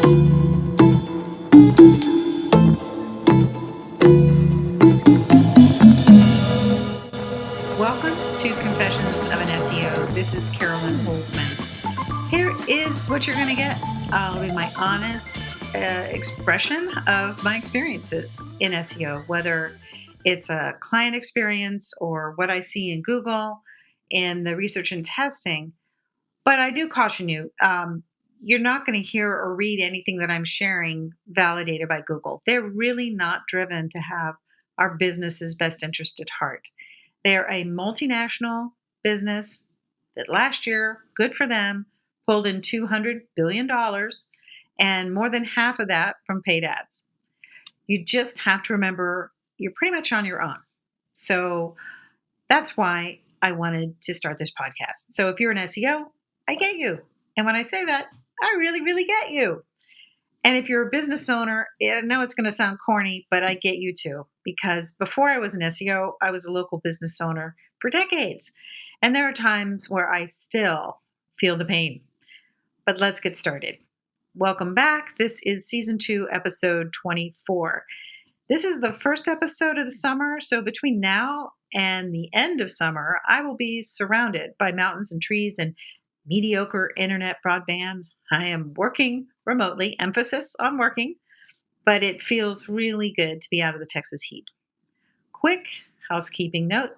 Welcome to Confessions of an SEO. This is Carolyn Holzman. Here is what you're going to get. I'll be my honest expression of my experiences in SEO, whether it's a client experience or what I see in Google in the research and testing. But I do caution you, you're not going to hear or read anything that I'm sharing validated by Google. They're really not driven to have our business's best interest at heart. They're a multinational business that last year, good for them, pulled in $200 billion and more than half of that from paid ads. You just have to remember you're pretty much on your own. So that's why I wanted to start this podcast. So if you're an SEO, I get you. And when I say that, I really, really get you. And if you're a business owner, I know it's going to sound corny, but I get you too. Because before I was an SEO, I was a local business owner for decades. And there are times where I still feel the pain. But let's get started. Welcome back. This is season 2, episode 24. This is the first episode of the summer. So between now and the end of summer, I will be surrounded by mountains and trees and mediocre internet broadband. I am working remotely, emphasis on working, but it feels really good to be out of the Texas heat. Quick housekeeping note,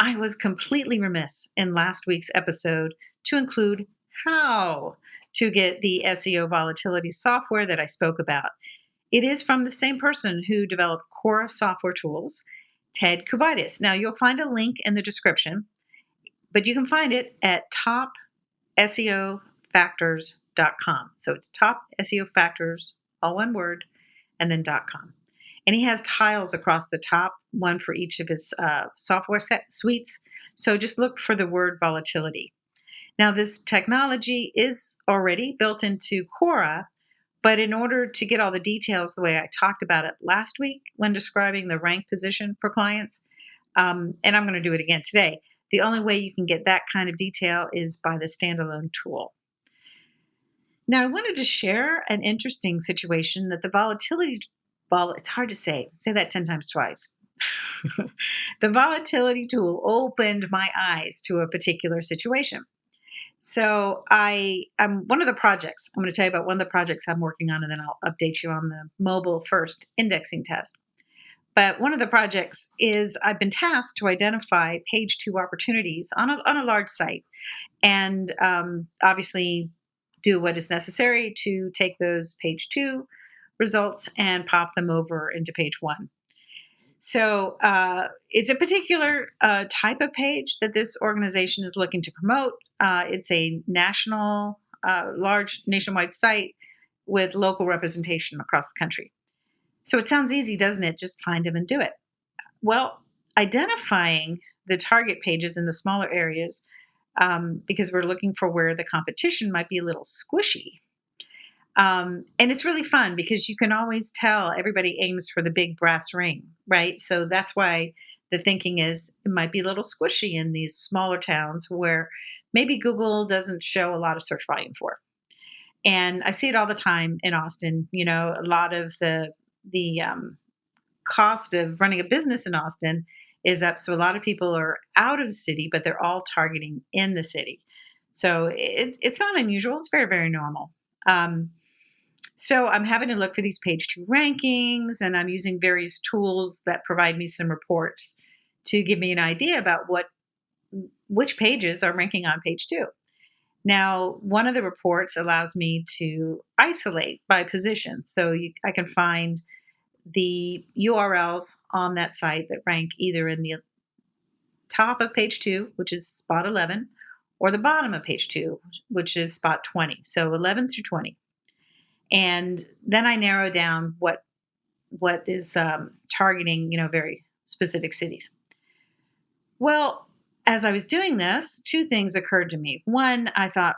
I was completely remiss in last week's episode to include how to get the SEO volatility software that I spoke about. It is from the same person who developed Quora software tools, Ted Kubitis. Now, you'll find a link in the description, but you can find it at topseofactors.com. So it's top SEO factors, all one word, and then .com. And he has tiles across the top, one for each of his software suites. So just look for the word volatility. Now, this technology is already built into Quora, but in order to get all the details the way I talked about it last week when describing the rank position for clients, and I'm going to do it again today, the only way you can get that kind of detail is by the standalone tool. Now, I wanted to share an interesting situation that the volatility, it's hard to say that 10 times twice. The volatility tool opened my eyes to a particular situation. So I'm one of the projects, I'm going to tell you about one of the projects I'm working on, and then I'll update you on the mobile first indexing test. But one of the projects is I've been tasked to identify page 2 opportunities on a large site and obviously do what is necessary to take those page 2 results and pop them over into page 1. So it's a particular type of page that this organization is looking to promote. It's a national, large nationwide site with local representation across the country. So it sounds easy, doesn't it? Just find them and do it. Well, identifying the target pages in the smaller areas, because we're looking for where the competition might be a little squishy. And it's really fun because you can always tell everybody aims for the big brass ring, right? So that's why the thinking is it might be a little squishy in these smaller towns where maybe Google doesn't show a lot of search volume for. And I see it all the time in Austin. You know, a lot of the cost of running a business in Austin is up. So a lot of people are out of the city, but they're all targeting in the city. So it's not unusual. It's very, very normal. So I'm having to look for these page 2 rankings, and I'm using various tools that provide me some reports to give me an idea about which pages are ranking on page 2. Now, one of the reports allows me to isolate by position. So I can find the URLs on that site that rank either in the top of page 2, which is spot 11, or the bottom of page 2, which is spot 20. So 11 through 20. And then I narrow down what is targeting, very specific cities. Well, as I was doing this, 2 things occurred to me. One, I thought,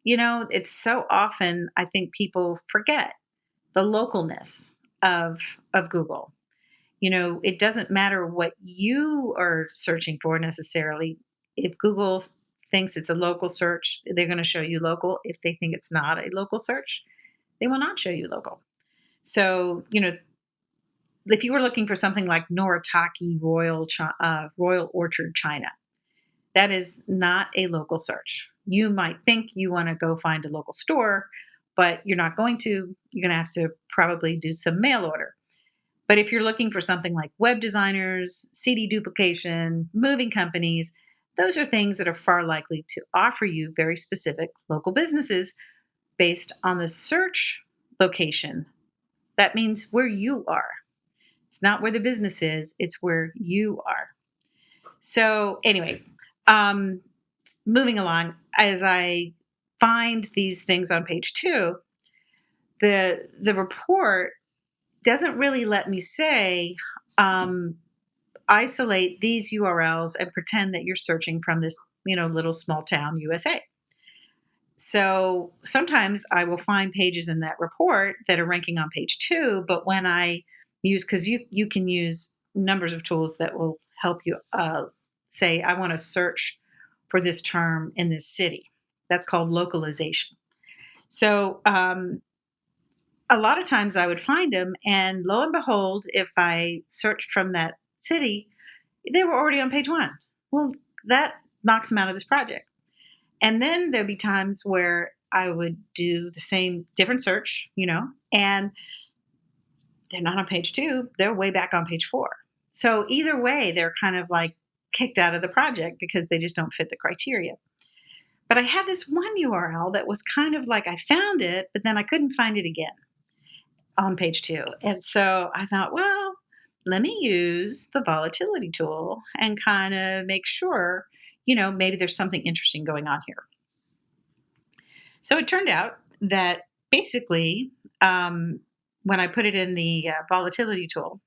it's so often I think people forget the localness of Google. It doesn't matter what you are searching for necessarily. If Google thinks it's a local search, they're going to show you local. If they think it's not a local search, they will not show you local. So, if you were looking for something like Noritake Royal Orchard, China, that is not a local search. You might think you want to go find a local store, but you're not going to. You're going to have to probably do some mail order. But if you're looking for something like web designers, CD duplication, moving companies, those are things that are far likely to offer you very specific local businesses based on the search location. That means where you are. It's not where the business is, it's where you are. So, anyway, moving along, as I find these things on page 2, the report doesn't really let me say, isolate these URLs and pretend that you're searching from this, little small town USA. So sometimes I will find pages in that report that are ranking on page 2, but when I use, because you can use numbers of tools that will help you say, I want to search for this term in this city. That's called localization. So a lot of times I would find them, and lo and behold, if I searched from that city, they were already on page 1. Well, that knocks them out of this project. And then there'd be times where I would do the same different search, and they're not on page 2. They're way back on page 4. So either way, they're kind of like kicked out of the project because they just don't fit the criteria. But I had this one URL that was kind of like I found it, but then I couldn't find it again on page 2. And so I thought, well, let me use the volatility tool and kind of make sure, maybe there's something interesting going on here. So it turned out that basically, when I put it in the volatility tool,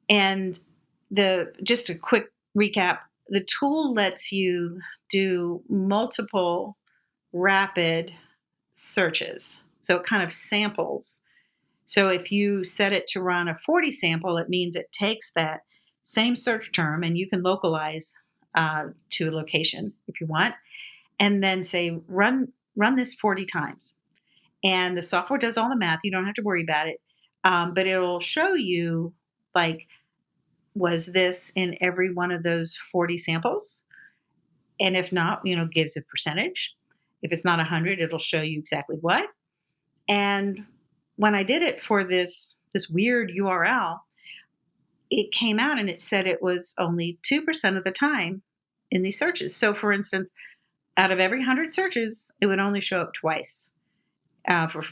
and just a quick recap, the tool lets you do multiple rapid searches. So it kind of samples. So if you set it to run a 40 sample, it means it takes that same search term and you can localize to a location if you want, and then say, run this 40 times. And the software does all the math. You don't have to worry about it. But it'll show you, like, was this in every one of those 40 samples? And if not, gives a percentage. If it's not 100, it'll show you exactly what. And when I did it for this weird URL, it came out and it said it was only 2% of the time in these searches. So for instance, out of every 100 searches, it would only show up twice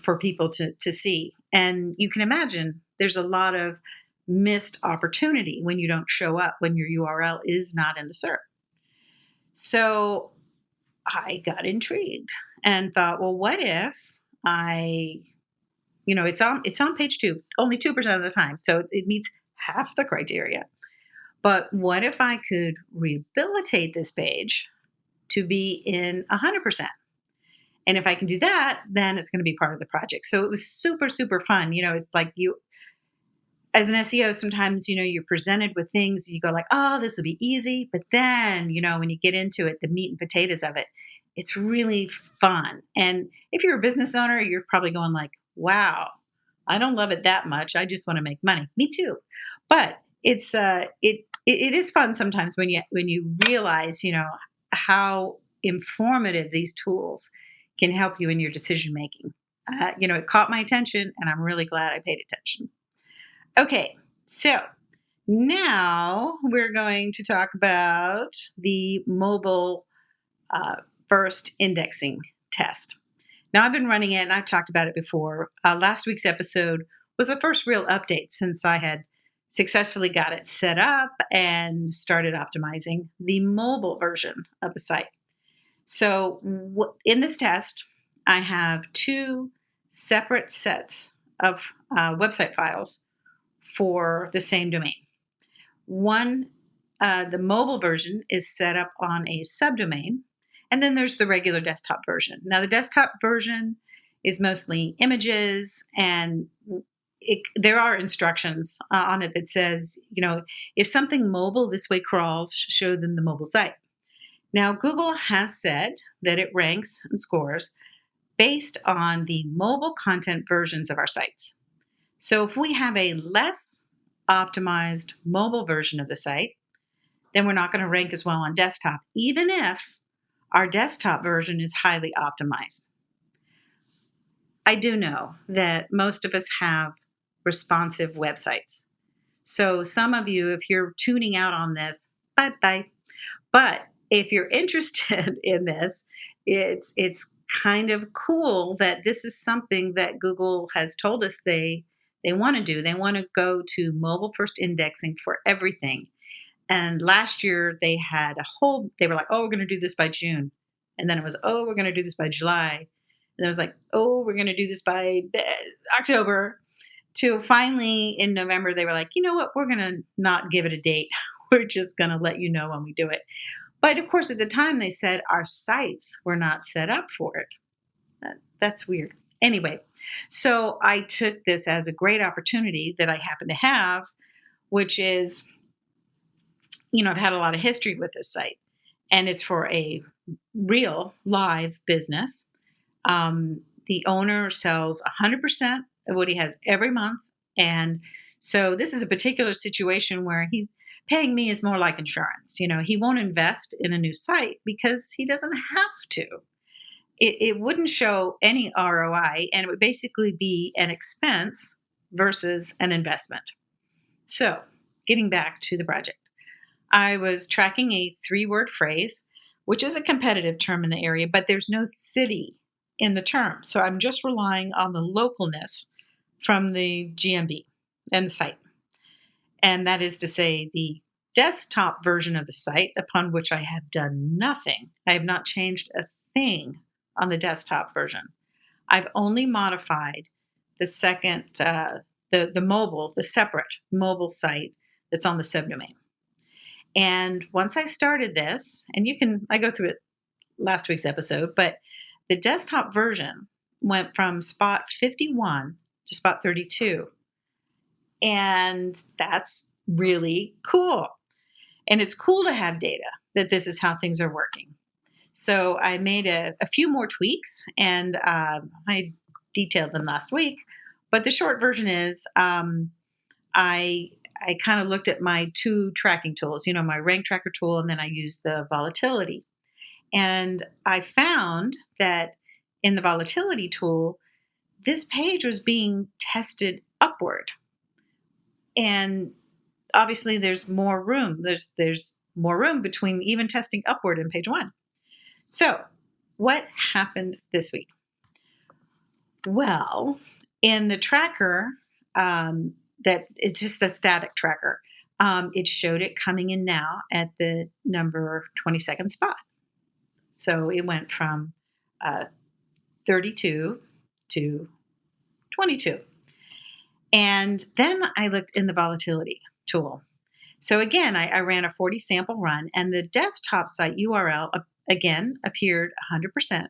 for people to see. And you can imagine there's a lot of missed opportunity when you don't show up, when your URL is not in the SERP. So I got intrigued and thought, well, what if it's on page 2, only 2% of the time. So it meets half the criteria. But what if I could rehabilitate this page to be in 100%? And if I can do that, then it's going to be part of the project. So it was super, super fun. It's like you, as an SEO, sometimes, you're presented with things, you go like, oh, this will be easy. But then, when you get into it, the meat and potatoes of it, it's really fun. And if you're a business owner, you're probably going like, wow, I don't love it that much. I just want to make money. Me too. But it's it is fun sometimes when you realize, how informative these tools can help you in your decision making. It caught my attention, and I'm really glad I paid attention. Okay, so now we're going to talk about the mobile first indexing test. Now, I've been running it, and I've talked about it before. Last week's episode was the first real update since I had successfully got it set up and started optimizing the mobile version of the site. So in this test, I have 2 separate sets of website files for the same domain. One, the mobile version is set up on a subdomain, and then there's the regular desktop version. Now, the desktop version is mostly images, and there are instructions on it that says, if something mobile this way crawls, show them the mobile site. Now, Google has said that it ranks and scores based on the mobile content versions of our sites. So if we have a less optimized mobile version of the site, then we're not going to rank as well on desktop, even if our desktop version is highly optimized. I do know that most of us have responsive websites. So some of you, if you're tuning out on this, bye-bye. But if you're interested in this, it's kind of cool that this is something that Google has told us they want to do. They want to go to mobile first indexing for everything. And last year they had they were like, oh, we're going to do this by June. And then it was, oh, we're going to do this by July. And it was like, oh, we're going to do this by October. To finally in November, they were like, you know what? We're going to not give it a date. We're just going to let you know when we do it. But of course, at the time, they said our sites were not set up for it. That's weird. Anyway, so I took this as a great opportunity that I happen to have, which is, I've had a lot of history with this site, and it's for a real live business. The owner sells 100% of what he has every month. And so this is a particular situation where he's paying me is more like insurance. He won't invest in a new site because he doesn't have to. It wouldn't show any ROI, and it would basically be an expense versus an investment. So getting back to the project, I was tracking a 3-word phrase, which is a competitive term in the area, but there's no city in the term. So I'm just relying on the localness from the GMB and the site. And that is to say, the desktop version of the site, upon which I have done nothing. I have not changed a thing on the desktop version. I've only modified the second, the separate mobile site that's on the subdomain. And once I started this, and I go through it last week's episode, but the desktop version went from spot 51 to spot 32. And that's really cool. And it's cool to have data that this is how things are working. So I made a few more tweaks, and I detailed them last week. But the short version is I kind of looked at my 2 tracking tools, my rank tracker tool, and then I used the volatility. And I found that in the volatility tool, this page was being tested upward. And obviously there's more room. There's more room between even testing upward in page 1. So what happened this week? Well, in the tracker, that it's just a static tracker. It showed it coming in now at the number 22nd spot. So it went from 32 to 22. And then I looked in the volatility tool. So again, I ran a 40 sample run, and the desktop site URL again appeared 100%.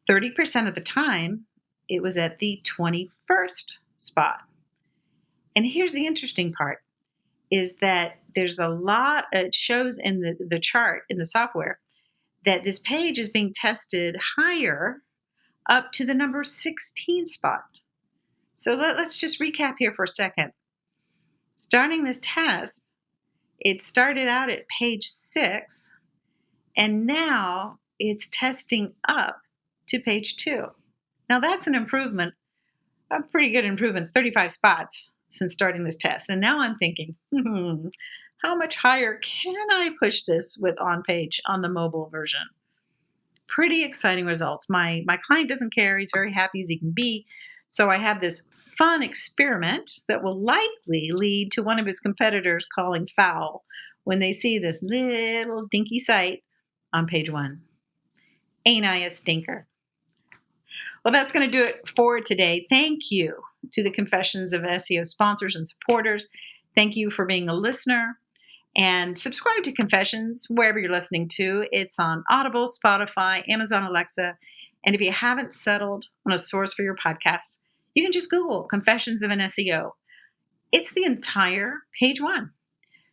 30% of the time, it was at the 21st spot. And here's the interesting part, is that there's a lot, it shows in the chart in the software that this page is being tested higher up to the number 16 spot. So let's just recap here for a second. Starting this test, it started out at page 6, and now it's testing up to page 2. Now that's an improvement, a pretty good improvement, 35 spots since starting this test. And now I'm thinking, how much higher can I push this with on page on the mobile version? Pretty exciting results. My client doesn't care. He's very happy as he can be. So I have this fun experiment that will likely lead to one of his competitors calling foul when they see this little dinky site on page 1. Ain't I a stinker? Well, that's going to do it for today. Thank you to the Confessions of SEO sponsors and supporters. Thank you for being a listener. And subscribe to Confessions wherever you're listening to. It's on Audible, Spotify, Amazon Alexa. And if you haven't settled on a source for your podcast, you can just Google Confessions of an SEO. It's the entire page 1.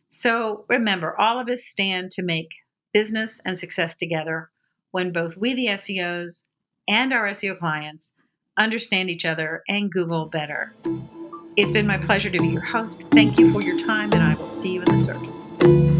So remember, all of us stand to make business and success together when both we, the SEOs, and our SEO clients understand each other and Google better. It's been my pleasure to be your host. Thank you for your time, and I will see you in the SERPs.